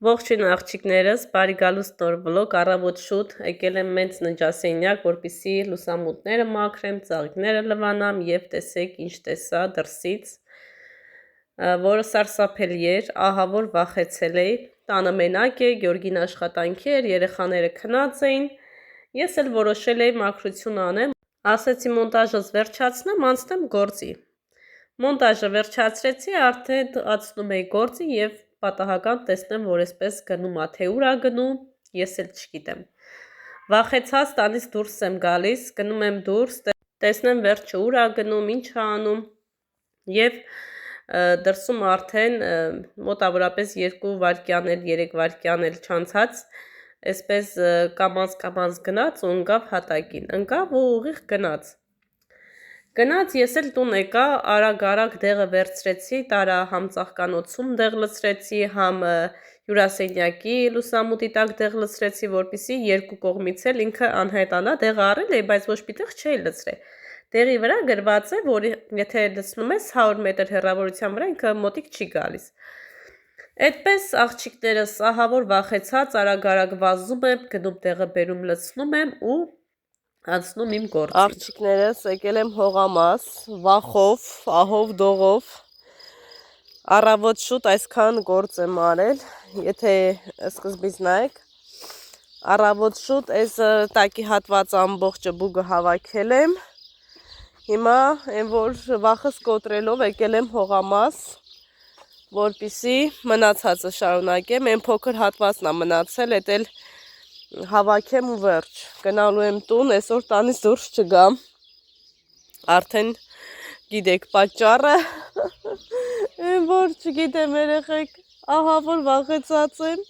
Ողջույն աղջիկներս, բարի գալուստ նոր վլոգ, առավոտ շուտ եկել եմ մենց ննջասենյակ, որպեսզի լուսամուտները մաքրեմ, ծաղիկները լվանամ եւ տեսեք ինչ տեսա դրսից, որը սարսափելի էր, ահա որ վախեցել էի, տանը մենակ է, Գյորգին աշխատանքի էր, երեխաները քնած էին, ես էլ որոշել էի մաքրություն անեմ, ասեցի մոնտաժս վերջացնեմ, անցնեմ գործի։ Մոնտաժը վերջացրեցի, արդեն ածնում էի գործի եւ պատահական տեսնեմ, որ այսպես գնում է, թե ուր է գնում, ես էլ չգիտեմ։ Վախեցած տանից դուրս եմ գալիս, գնում եմ դուրս, տեսնեմ վերջը ուր է գնում, ինչ է անում եւ դրսում արդեն մոտավորապես 2 վայրկյան էլ 3 վայրկյան էլ չանցած, այսպես կամած գնաց ու ընկավ հատակին, ընկավ ու ուղիղ գնաց։ Գնաց ես էլ տուն եկա, արագ դեղը վերցրեցի, տարա համ ծաղկանոցում դեղ լցրեցի, համ հյուրասենյակի լուսամուտի տակ դեղ լցրեցի, որպեսզի երկու կողմից էլ ինքը անհետանա, դեղը առել էի, բայց ոչ պիտեղ չէի լցրել։ Դեղի վրա գրված է, որ եթե լցնում ես 100 մետր հեռավորության վրա ինքը մոտիկ չի գալիս։ Այդպես աղջիկներս, ահա որ վախեցած արագ վազում եմ, գնում դեղը բերում լցնում եմ ու անցնում իմ գործին։ Աղջիկներս եկել եմ հողամաս, վախով, ահով, դողով, առավոտ շուտ այսքան գործ եմ արել, եթե սկզբից նայեք, առավոտ շուտ այս տակի հատված ամբողջը բուգը հավաքել եմ, հիմա այն որ վախս կոտրելով եկել եմ հողամաս, որպեսզի մնացածը շարունակեմ, այն փոքր հատվածն է մնացել, էդ էլ հավաքեմ ու վերջ, գնալու եմ տուն, այսօր տանից դուրս չգամ, արդեն գիտեք պատճառը, որ չգիտեմ երեխեք, ահա որ վախեցած եմ,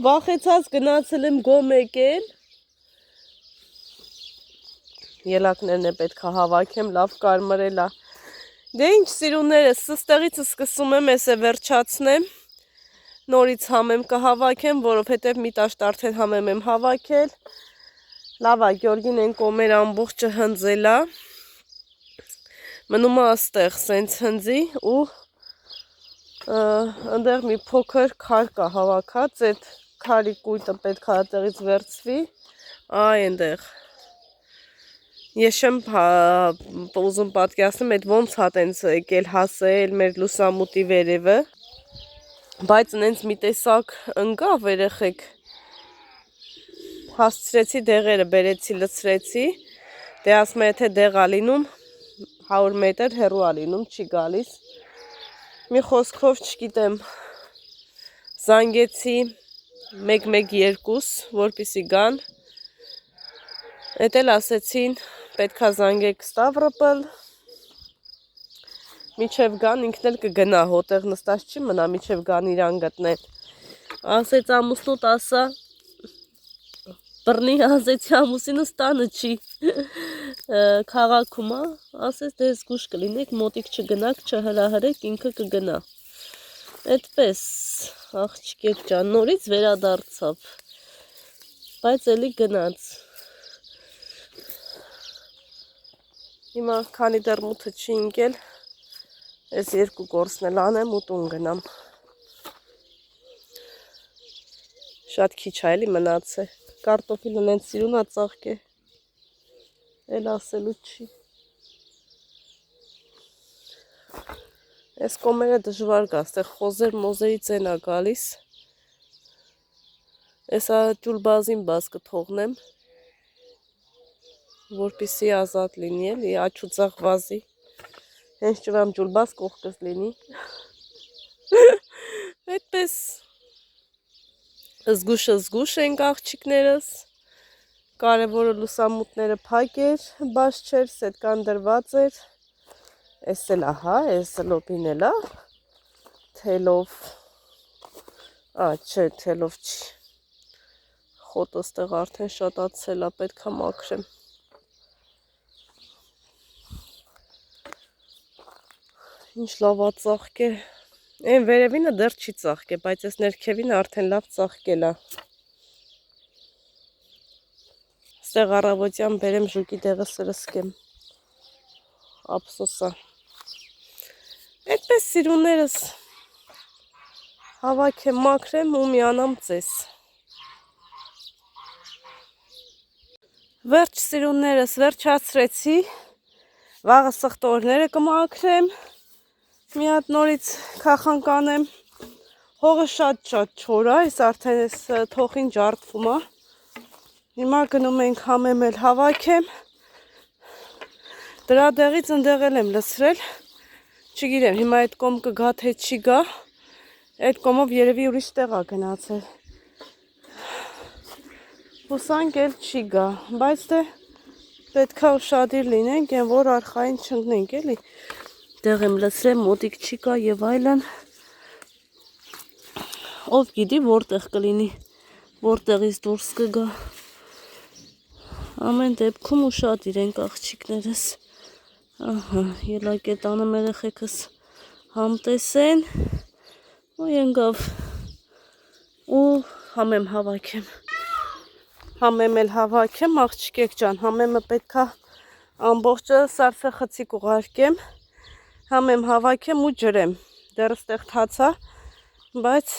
վախեցած գնացել եմ գոմ եկել, ելակներն է պետք է հավաքեմ, լավ կարմրելա, դե ինչ սիրուներս, ստեղից սկսում եմ, ես է վերջացնեմ, նորից համեմ կհավաքեմ, որովհետև մի տաշտ արդեն համեմ եմ հավաքել, լավ է, Գյորգին են կոմեր ամբողջը հնձել է, մնում է աստեղ սենց հնձի ու ընդեղ մի փոքր քար կա հավաքած, այդ քարի կույտը պետք է այդտեղից վերցվի, այ այնտեղ, ես չեմ ուզում պատկերացնեմ, այդ ոնց է տենց եկել հասել մեր լուսամուտի վերևը, բայց նենց մի տեսակ ընկավ երեխեք, հասցրեցի դեղերը, բերեցի, լցրեցի, դե ասում է, եթե դեղ է լինում, 100 մետր հեռու է լինում, չի գալիս, մի խոսքով չգիտեմ, զանգեցի 112, որպեսի գան, էդ էլ ասեցին, պետքա զանգեք Ստավրոպոլ, միջև գան ինքն էլ կգնա, հոտեղ նստած չի մնա, միջև գան իրան գտնեն, ասեց ամուսնուտ ասա, բռնի ասեցի ամուսինս տանը չի, քաղաքում է, ասեց դե զգուշ կլինեք, մոտիկ չգնաք, չհրահրեք, ինքը կգնա, այդպես, աղջիկեք ջան, նորից վերադարձավ, բայց էլի գնաց, հիմա քանի դեռ մութը չի ընկել, այս երկու գործն էլ անեմ ու տուն գնամ, շատ քիչ է էլի մնացե, կարտոֆիլը նենց սիրուն է ծաղկե, էլ ասելու չի, այս կոմերը դժվար գա, ստեղ խոզեր մոզերի ծեն է գալիս, եսա ջուլբազին բազ կթողնեմ, որպեսի ազատ լինի էլի, աչուծաղ վազի, հենց ճվամ ջուլբազ կողքս լինի, այդպես, զգուշ ենք աղջիկներս, կարևորը լուսամուտները փակ էր, բաց չէր, սետկան դրված էր, այս էլ ահա, այս լոբին էլ է, թելով, չէ, թելով չի, խոտը ստեղ արդեն շատացել է, պետք է մաքրեմ, ինչ լավ է ծաղկե, այն վերևինը դեռ չի ծաղկե, բայց այս ներքևինը արդեն լավ ծաղկել է, ստեղ առավոտյան բերեմ ժուկի դեղը սրսկեմ, ափսոս է, այդպես սիրուներս, Հավաքեմ, մաքրեմ ու միանամ ձեզ։ Վերջ սիրուններս վերջացրեցի, վաղը սխտորները կմաքրեմ, մի հատ նորից քախան կանեմ, հողը շատ չոր է, այս արդեն այս թոխին ջարդվում է, հիմա գնում ենք համեմ էլ հավաքեմ, դրա դեղից ընդեղել եմ լցրել, չգիրեմ, հիմա այդ կոմ կգա թե չի գա, այդ կոմով երևի ուրիշ տեղ է գնացել, հուսանք էլ չի գա, բայց դե պետքա ուշադիր լինենք, են որ արխային չընկնենք էլի, դեղ եմ լցրեմ, մոտիկ չի գա եւ այլն, ով գիտի որտեղ կլինի, որտեղից դուրս կգա, ամեն դեպքում ուշադիր ենք աղջիկներս, ահա, ելակետանը մեր երեխեքս համտեսեն, ու ենգավ, ու համեմ հավաքեմ, համեմ էլ հավաքեմ, աղջիկեք ջան, համեմը պետքա ամբողջը սարսե խցիկ ուղարկեմ, համեմ հավաքեմ ու ջրեմ, դեռ ստեղ թացա, բայց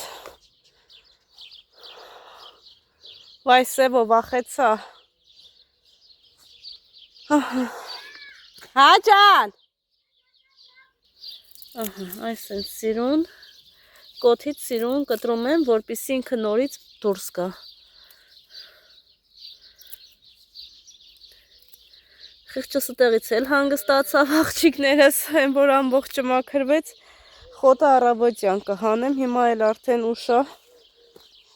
վայ սևո վախեցա, հա ջան, այս են սիրուն, կոթից սիրուն կտրում եմ, որպեսզի ինքը նորից դուրս գա, խիղճս ուտեղից էլ հանգստացավ աղջիկներս, են որ ամբողջը մաքրվեց, խոտը առավոտյան կհանեմ, հիմա էլ արդեն ուշա,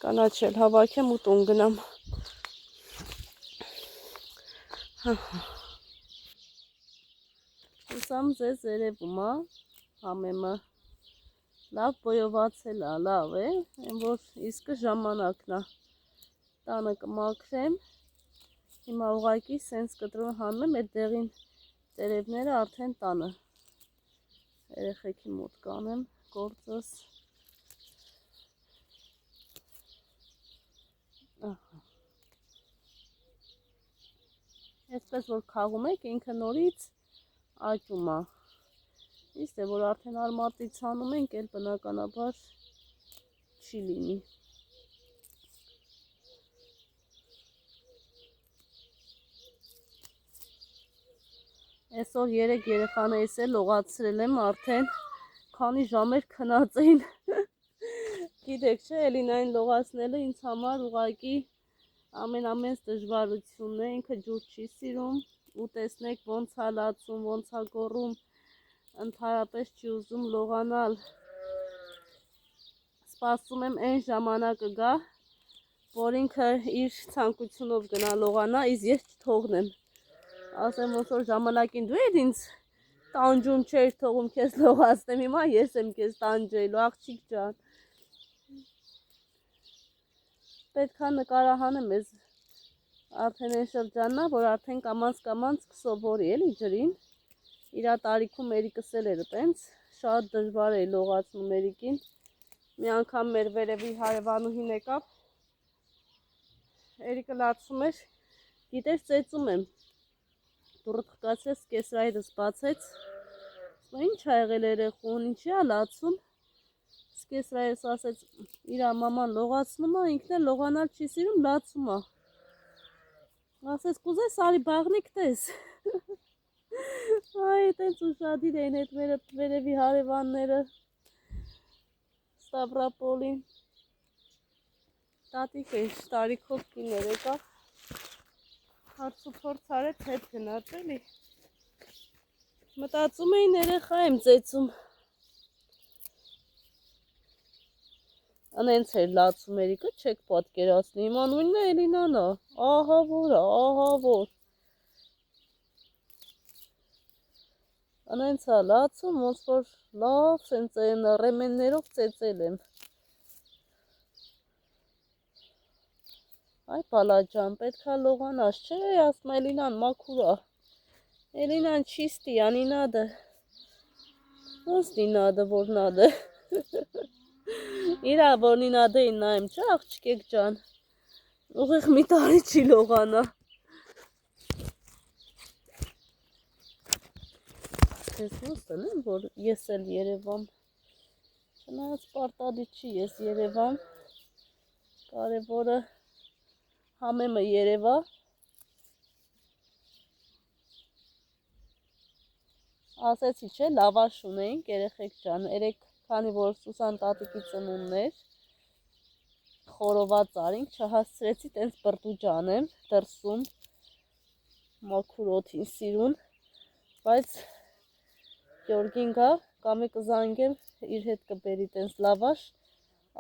կանաչել հավաքեմ ու տուն գնամ, հուսամ ձեզ երևում է, համեմը, լավ բոյովացել է, լավ է, են որ իսկը ժամանակն է, տանը կմաքրեմ, հիմա ուղղակի սենց կտրում հանում եմ, այդ դեղին տերևները արդեն տանը, երեխեքի մոտ կանեմ, գործս, այսպես որ քաղում եք, ինքը նորից աճում է, իսկ է որ արդեն արմատից հանում ենք, էլ բնականաբար չի լինի, Այսօր 3 երեխաներիս էլ լողացրել եմ արդեն, քանի ժամեր քնած էին, գիտեք չէ, Էլինային լողացնելը ինձ համար ուղղակի ամենամեծ դժվարությունն է, ինքը ջուր չի սիրում, ու տեսնեք ոնց է լացում, ոնց է գոռում, ընդհանրապես չի ուզում լողանալ, սպասում եմ այն ժամանակը գա, որ ինքը իր ցանկությունով գնա լողանա, իսկ ես չթողնեմ, ասեմ ոնց որ ժամանակին դու էլ ինձ տանջում չէր թողում քեզ լողացնեմ, հիմա ես եմ քեզ տանջելու, աղջիկ ջան, պետքա նկարահանեմ ես արդեն այն շրջանն է, որ արդեն կամանց կսովորի էլի ջրին, իրա տարիքում Էրիկս էլ էր տենց, շատ դժվար է լողացնում Էրիկին, մի անգամ մեր վերևի հարևանուհին եկավ, Էրիկը լացում էր, գիտես ծեծում եմ, դուրը թխկացրեց, կեսրայրս բացեց, ինչ ա եղել երեխուն, ինչի ա լացում, կեսրայրս ասեց, իրա մաման լողացնում ա, ինքն էլ լողանալ չի սիրում, լացում ա, ասեց կուզես արի բաղնիկ տես, այ տենց ուշադիր էին հետ մեր վերևի հարևանները, Ստավրապոլին, տատիկ էր տարիքով կիներ եկավ, հարց ու փորձ արեց հետ գնաց էլի, մտածում էին երեխա եմ ծեծում, անենց էր լացում Էրիկը, չեք պատկերացնի, հիմա նույնն է Էլինան է, ահա որ է, ահա որ, անենց է լացում, ոնց որ լավ սենց ռեմեններով ծեծել եմ, այ բալաջան, պետքա լողանաս, չէ, ասում Էլինան մաքուր է, Էլինան չիստի, անի նադը, ոնց նի նադը, որ նադը, իրա որ նի նադը էին նայեմ, չէ, աղջիկեք ջան, ուղիղ մի տարի չի լողանա, ես ոնց տնեմ, որ ես էլ երևամ, Չնայած պարտադիր չի, ես երևամ, կարևորը համեմը երևա, ասեցի չէ, լավաշ ունեինք երեխեք ջան, քանի որ Սուսան տատիկի ծնունդներ, խորոված արինք, չհասցրեցի տենց բրդու ջանեմ, դրսում, մաքուր օդին սիրուն, բայց Գյորգին գա, կամ է կզանգեմ, իր հետ կբերի տենց լավաշ,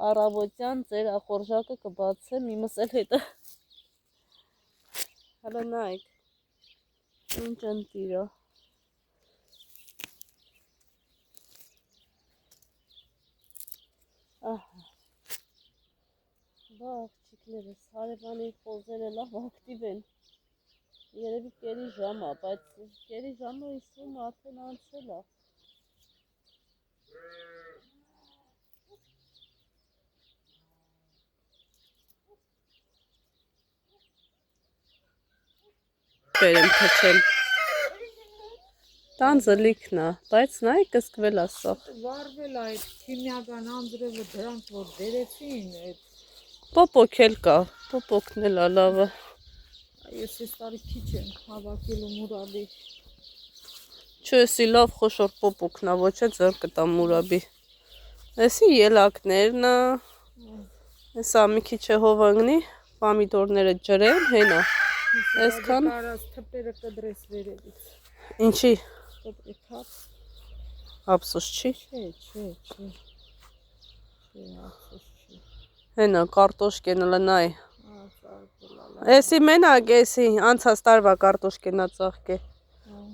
առավոտյան ձեր ախորժակը կբացեմ, իմս էլ հետը, հələ նայք, ինչ ընտիրը, ահա, բա աղջիկներս, հարևանի խոզերը լավ ակտիվ են, երևի կերի ժամա, բայց կերի ժամը իսվում արդեն անցել է, բերեմ թչեմ, տանձը լիքն է, բայց նայ կսկվել ասող, վարվել այդ քիմիական անձրևը դրանք որ դերեցին, պոպոք էլ կա, պոպոքն էլ է լավը, ես այս տարի քիչ եմ հավաքելու մուրաբի, Չէ, էսի լավ խոշոր պոպոքն է, ոչ է ձեռ կտամ մուրաբի, էսի ելակներն է, էսա մի քիչ է հովանգնի, պամիդորները ջրեմ, հենա, այսքան, կարած թպերը կդրես վերևից, ինչի, կդրեք, ափսոս չի, չէ, ափսոս չի, հենա, կարտոշկենը լնայ, էսի մենակ, էսի, անցած տարվա կարտոշկենա ծաղկե,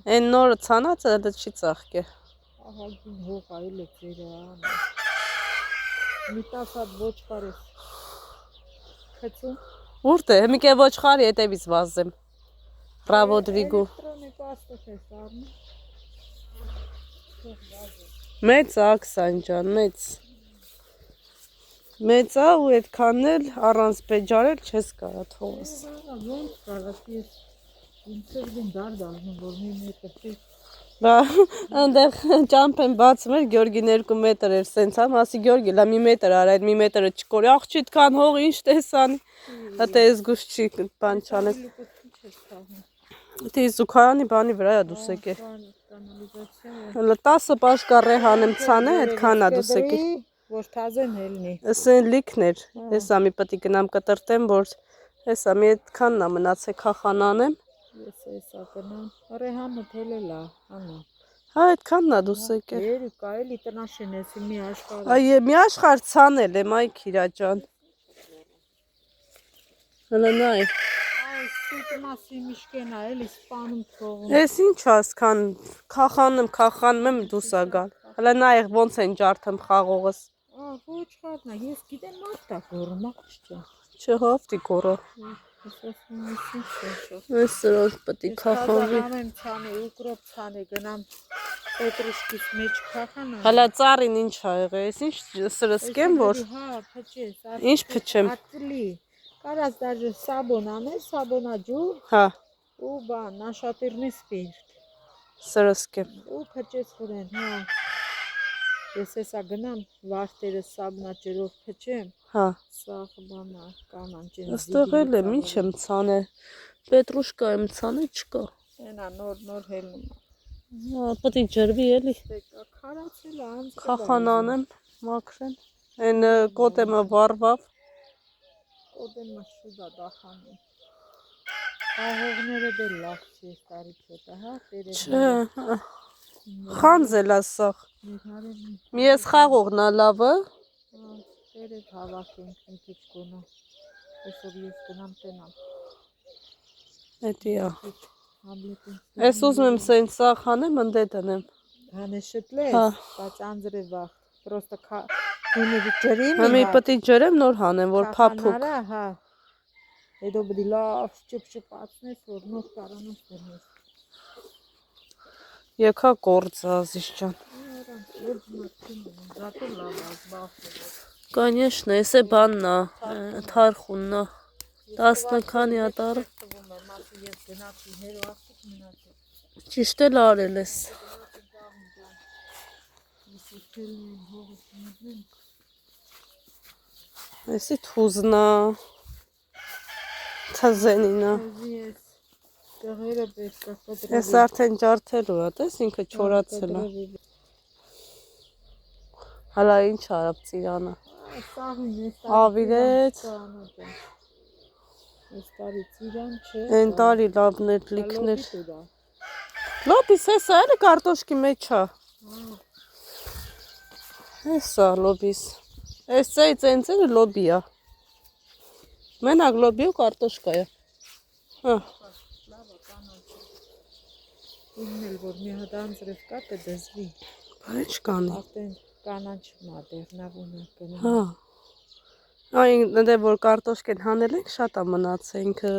Են նորը ցանածը դա չի ծաղկե։ Ահագին հող այլ է ծերը անը։ Մի տասատ ոչխար ես խեցում։ Ուրդ է, մի կե ոչխարի հետևից վազեմ։ Ռավոդրիգու։ Էլեկտրոնիկ աստղ ես առնում։ Մեծ ակսան ջան, մեծ։ Մեծ է ու այդքանն էլ առանց բեջարել չես կարա թողես։ Ոնց կարաս ես ինքերին դարդալնում, որ մի մետր չի։ Բա, այնտեղ ճամփ են բացում էր Գյորգին 2 մետր էր սենց համ, ասի Գյորգի, լա մի մետր արա, այդ մի մետրը չկորի, աղջի այդքան հող ինչ տեսանի։ Հատե ես գուշ չի բան չանես։ Դե զուգարանի բանի վրա է դուս եկե։ Հələ 10 պաշկարե հանեմ ցանե, այդքան է դուս եկե։ Որ թազեն հելնի։ Էսեն լիքներ, հեսա մի պտի գնամ կտրտեմ, որ հեսա մի այդքանն է մնացե քախանանեմ։ Ես էսա կնամ, ռեհանը թելել է, անա։ Հա, այդքանն է դուս եկե։ Երիկա էլի տնաշեն էսի մի աշխարհ։ Այ մի աշխարհ ցանել եմ, այ քիրա ջան։ Հələ նայ։ Այս սուտմասի միշկենա էլի սպանում թողում։ Էս ինչ ասքան, քախանում եմ դուսա գալ։ Հələ նայ ոնց են ջարդում խաղողս։ Ոչխարն է, ես գիտեմ մարդա կորում, աղջի։ Չհավտի կորը։ Ես սրանք պտի քախանվի։ Համեմ ցանի, ուկրոպ ցանի, գնամ պետրուշկից մեջ քախանա։ Հələ ծառին ինչ ա եղել, ես ինչ սրսկեմ որ։ Հա, փչես։ Ինչ փչեմ։ Ատլի։ Կարաս դաժե սաբոն անել, սաբոնաջու։ Հա։ Ու բան, նաշատիրնի սպիրտ։ Սրսկեմ։ Ու փչես վրեն, հա։ Ես հեսա գնամ, վարտերը սաբնաճերով փչեմ։ Հա։ Սաղ բանա, կանանչեն։ Աստեղ էլ եմ, ինչ եմ ցանել։ Պետրուշկա եմ ցանել, չկա։ Ենա նոր հելնում է։ Հա, պտի ջրվի էլի։ Քարացել է անց։ Քախանանեմ, մաքրեն։ Այն կոտեմը վառվավ։ Կոտեմը շուտա դախանում։ Հողները դե լավ չի տարի չոտա, հա, տերը։ Չէ։ Խանձել է սաղ։ Մի ես խաղողն է լավը։ Տերը հավաքենք մի քիչ գոնա։ Այսօր ես գնամ տենամ։ Էդի է։ Ես ուզում եմ սենց սաղ հանեմ, ընդե դնեմ։ Հանը շտլես, բայց անձրև վաղ։ Պրոստը գունի ջրիմ։ Համի պտի ջրեմ նոր հանեմ, որ փափուկ։ Հա։ Հետո բդի լավ ճպճպացնես, որ նոր կարանաս դնես։ Եկա գործը ազիզ ջան։ Конечно, էսե բանն է, թարխունն է, 10 քանի ատարը։ Ճիշտ էլ արել ես։ Ուտելն են հողս մուտն են։ Էսի թուզնա, թզենինա։ Էզի ես տեղերը պետք է կտրվի։ Ես արդեն ջարդելու է, տես ինքը չորացել է։ Հալա ինչ արավ ծիրանը։ Սաղին ես Ավիրեց։ Ես տարի ծիրան չէ։ Են տարի լավներ, լիքներ։ Լոբիս հեսա էլի կարտոշկի մեջ է։ Հեսա լոբիս։ Ես ծենցերը լոբի է։ Մենակ լոբի ու կարտոշկա է։ Հա։ Լավա կանաչ։ Ինն էլ որ մի հատ անձրև կա թե դզվի։ Բայց ինչ կանի։ Արդեն կանաչ մատերնավուն է կնում։ Հա։ Այն դե որ կարտոշկեն հանել ենք շատ է մնացել ինքը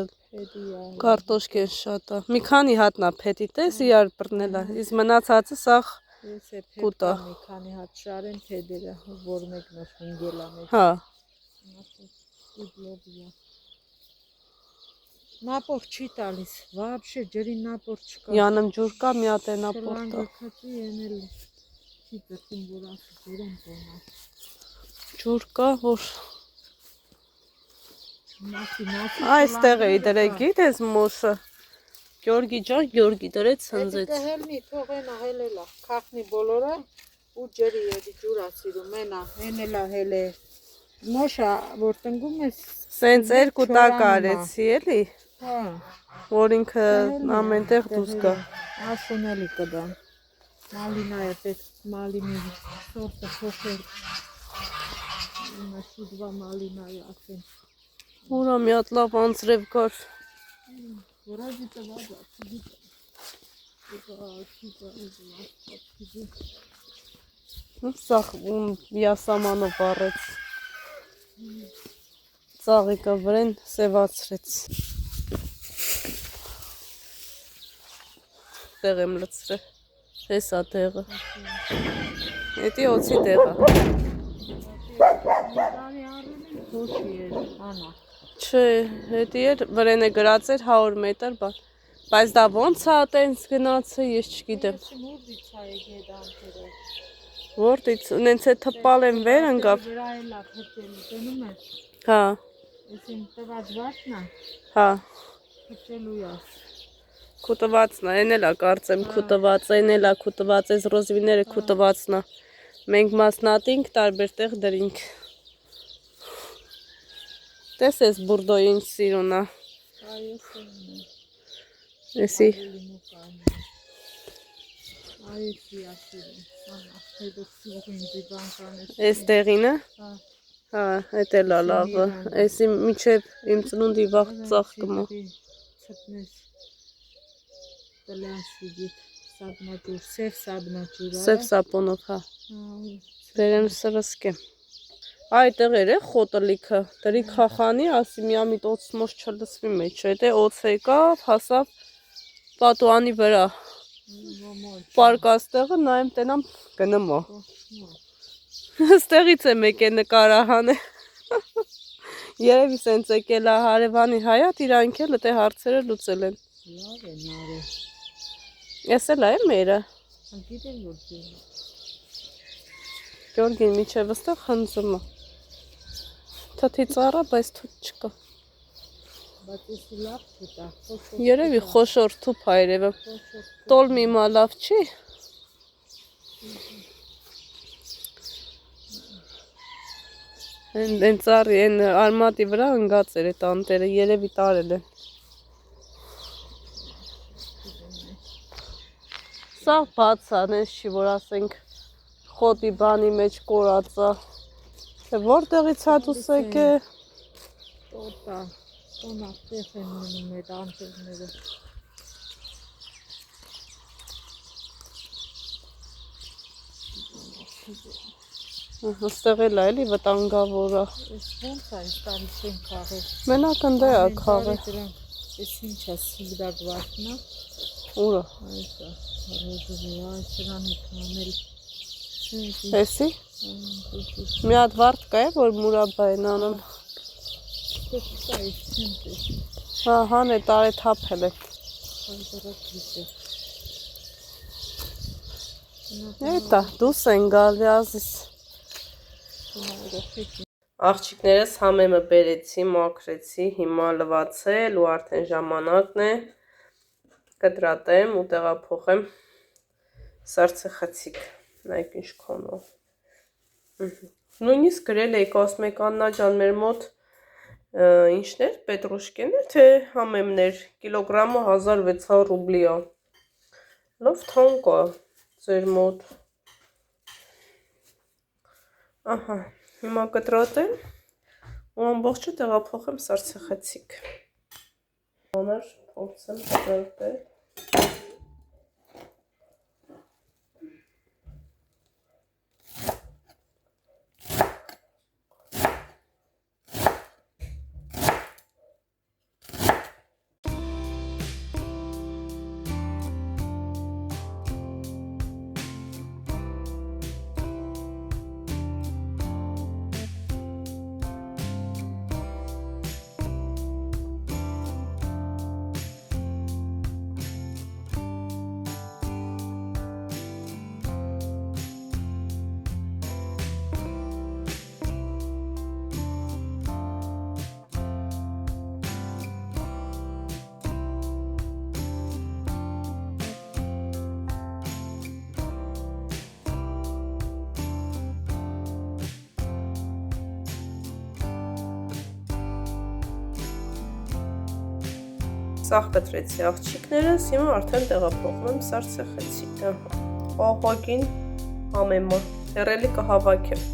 կարտոշկեն շատ է։ Մի քանի հատնա փետի տես իրար բռնել է։ Իսկ մնացածը սաղ Ես է կուտա։ փետա մի քանի հատ շարեն փեդերը որ մեկն է խնգել է մեջ։ Հա։ Նապոր չի տալիս, вообще ջրին նապոր չկա։ Յանım ջուր կա մի հատ է նապոր կա։ Շլանգակացի ենել չի ծրտին որ ասի ջուրեն տոնա։ Ջուր կա որ Մասի այստեղ էի դրեք գիտես մոշը Գյորգի ջան Գյորգի դրեց ցնցեց Հետը հելնի թողենա հելելա քախնի բոլորը ու ջրի էդի ջուրա սիրում մենա հենելա հելե մոշա որ տնգում ես սենց երկու տակ արեցի էլի հա որ ինքը ամենտեղ դուրս գա ասունելի կդան մալինա է պետք մալինի սորտը փոխել Մաշուդվա մալինայի ասեն Ուրա մի հատ լավ անձրև կար Որազի տվազա Սաղ յասամանով առեց ծաղիկը վրեն սևացրեց տեղ եմ լծրել հեսա տեղը էտի օծի տեղը Չէ, հետի էր վրեն է գրած էր 100 մետր բան Բայց դա ոնց է տենց գնացը, ես չգիտեմ Որտից, նենց է թպալ եմ վեր ընգավ Հա Հա Կուտվածն է, են էլա կարծեմ կուտված, են էլա կուտված, ես ռոզվիները կուտվածն է Մենք մասնատինք, տարբեր տեղ դրինք Տես ես բուրդոյի ինչ սիրուն է Էսի Էս տեղինը Հա, էտ էլա լավը Էսի միչև իմ ծնունդի վաղ ծաղ կմա Սև սապոնով, հա Բերեմ սրսկեմ Այդեղ էր է խոտը լիքը, դրի քախանի, ասի միամիտ օծմոշ չլսվի մեջ, հետե օծ եկավ, հասավ պատուանի վրա, պարկաստեղը նայեմ տենամ գնմո, ստեղից է մեկ է նկարահան է, երևի սենց եկել է հարևանի հայատ, իրանք էլ էտե հարցերը լուծել են, ես էլ է մերը, Գյորգին միչև ստեղ խնձում է Թթի ծառա, բայց թութ չկա Երևի խոշոր թուփ հայրևը Տոլմի մա լավ չի Են ծառի, են արմատի վրա ընգած էր էտ անտերը, երևի տարել են Սաղ բաց է, նես չի, որ ասենք խոտի բանի մեջ կորած է Որտեղից հատուս եք է Տոտա, տոնակ տեղ են մնում էդ անջերները Ստեղ էլ է էլի վտանգավոր է Ես ոնց է այս տարի չեն կաղել Մենակ ընդե է կաղել Ես ինչ է սիգդակ վարդնա Ուրը Այս է, ռոզովի, այս սրան է կանել Էսի Մի հատ վարդ կա է, որ մուրաբա են անում Հա, հան է տարե թափել է Էտա, դուս են գալի ազիս։ Աղջիկներս համեմը բերեցի, մաքրեցի, հիմա լվացել ու արդեն ժամանակն է կտրատեմ ու տեղափոխեմ սառցեխցիկ, նայք ինչ քոնով։ Նույնիսկ գրել էի, ասում եք Աննա ջան, մեր մոտ ինչներ, պետրուշկեներ, թե համեմներ, կիլոգրամը 1600 ռուբլի է։ Լավ թանկ է ձեր մոտ։ Ահա, հիմա կտրատեմ ու ամբողջը տեղափոխեմ սառցեխցիկ։ Անար փորձեմ կտրատել։ Սաղ կտրեցի աղջիկներս, հիմա արդեն տեղափոխում եմ սառցեխցիկը։ Աղագին համեմը, հեռելի կհավաքեմ։